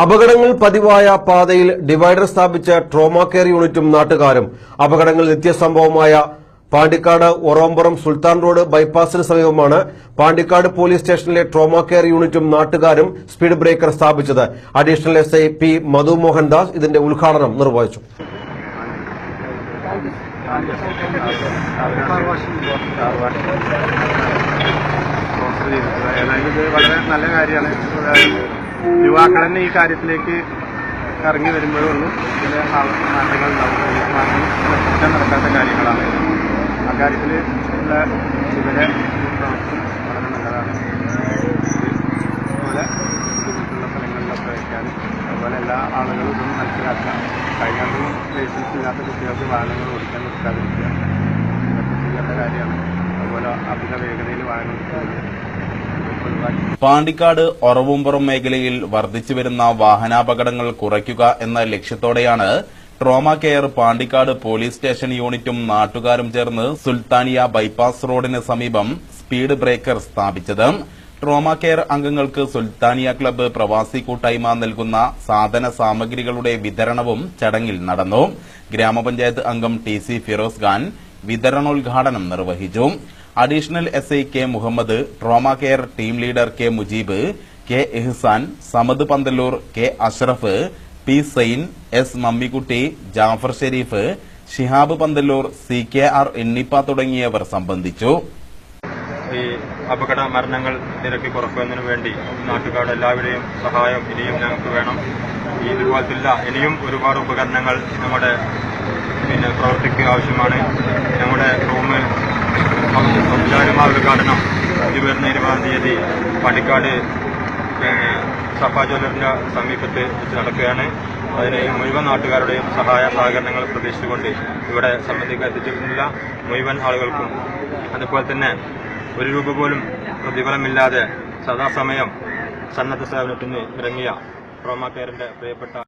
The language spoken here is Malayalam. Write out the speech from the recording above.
അപകടങ്ങൾ പതിവായ പാതയിൽ ഡിവൈഡർ സ്ഥാപിച്ച ട്രോമാ കെയർ യൂണിറ്റും നാട്ടുകാരും. അപകടങ്ങൾ നിത്യസംഭവമായ പാണ്ടിക്കാട് ഒറോമ്പുറം സുൽത്താൻ റോഡ് ബൈപ്പാസിന് സമീപമാണ് പാണ്ടിക്കാട് പോലീസ് സ്റ്റേഷനിലെ ട്രോമാ കെയർ യൂണിറ്റും നാട്ടുകാരും സ്പീഡ് ബ്രേക്കർ സ്ഥാപിച്ചത്. അഡീഷണൽ എസ്ഐ പി മധു മോഹൻദാസ് ഇതിന്റെ ഉദ്ഘാടനം നിർവഹിച്ചു. വളരെ നല്ല കാര്യമാണ്. യുവാക്കൾ തന്നെ ഈ കാര്യത്തിലേക്ക് ഇറങ്ങി വരുമ്പോഴുള്ളൂ ചില മാറ്റങ്ങൾ നടക്കാത്ത കാര്യങ്ങളാണ്. ആ കാര്യത്തിൽ ഉള്ള ഇവരെ പ്രവർത്തനം വളരെ നല്ലതാണ്. അതുപോലെ ബുദ്ധിമുട്ടുള്ള സ്ഥലങ്ങളിലൊക്കെ വയ്ക്കാനും അതുപോലെ എല്ലാ ആളുകളും ഇതൊന്നും മനസ്സിലാക്കുക. കഴിഞ്ഞാലും ലൈസൻസ് ഇല്ലാത്ത കുട്ടികൾക്ക് വാഹനങ്ങൾ ഓടിക്കാൻ നിർത്താതിരിക്കുക ഇതൊക്കെ ചെയ്യേണ്ട കാര്യമാണ്. അതുപോലെ അധിക വേഗതയിൽ വാഹനം ഓടിക്കുന്നത്. പാണ്ടിക്കാട് ഒറവുംപുറം മേഖലയിൽ വർദ്ധിച്ചുവരുന്ന വാഹനാപകടങ്ങൾ കുറയ്ക്കുക എന്ന ലക്ഷ്യത്തോടെയാണ് trauma care Pandikkad police station യൂണിറ്റും നാട്ടുകാരും ചേർന്ന് സുൽത്താനിയ ബൈപ്പാസ് റോഡിന് സമീപം സ്പീഡ് ബ്രേക്കർ സ്ഥാപിച്ചത്. ട്രോമാ കെയർ അംഗങ്ങൾക്ക് സുൽത്താനിയ ക്ലബ്ബ് പ്രവാസി കൂട്ടായ്മ നൽകുന്ന സാധന സാമഗ്രികളുടെ വിതരണവും ചടങ്ങിൽ നടന്നു. ഗ്രാമപഞ്ചായത്ത് അംഗം TC ഫിറോസ് ഖാൻ വിതരണോദ്ഘാടനം നിർവഹിച്ചു. Additional SI K Muhammad, trauma care team leader K Mujeeb, K Ihsan, Samad Panthalloor, K Ashraf, P Sain, S Mammikutty, Jafar Sharif, Shihab Panthalloor, CKR എന്നിപ്പ തുടങ്ങിയവർ സംബന്ധിച്ചു. ഈ അപകട മരണങ്ങൾ നിരക്ക് കുറക്കുന്നതിനു വേണ്ടി നാട്ടുകാരുടെ എല്ലാവരുടെയും സഹായം ഇനിയും ഞങ്ങൾക്ക് വേണം. ഇതുപോലത്തില്ല ഇനിയും ഒരുപാട് ഉപകരണങ്ങൾ നമ്മുടെ പ്രവർത്തിക്ക് ആവശ്യമാണ്. ഞങ്ങളുടെ റൂം ഔപചാരികമായ ഉദ്ഘാടനം ഇത് വരുന്ന 20-ാം തീയതി പാണ്ടിക്കാട് സഫ ജ്വല്ലറിന്റെ സമീപത്ത് വെച്ച് നടക്കുകയാണ്. അതിന് മുഴുവൻ നാട്ടുകാരുടെയും സഹായ സഹകരണങ്ങൾ പ്രതീക്ഷിച്ചുകൊണ്ട് ഇവിടെ സംബന്ധിക്കാൻ എത്തിച്ചിട്ടുള്ള മുഴുവൻ ആളുകൾക്കും അതുപോലെ തന്നെ ₹1 പോലും പ്രതിഫലമില്ലാതെ സദാസമയം സന്നദ്ധ സേവനത്തിന് ഇറങ്ങിയ ട്രോമാ കെയറിന്റെ പ്രിയപ്പെട്ട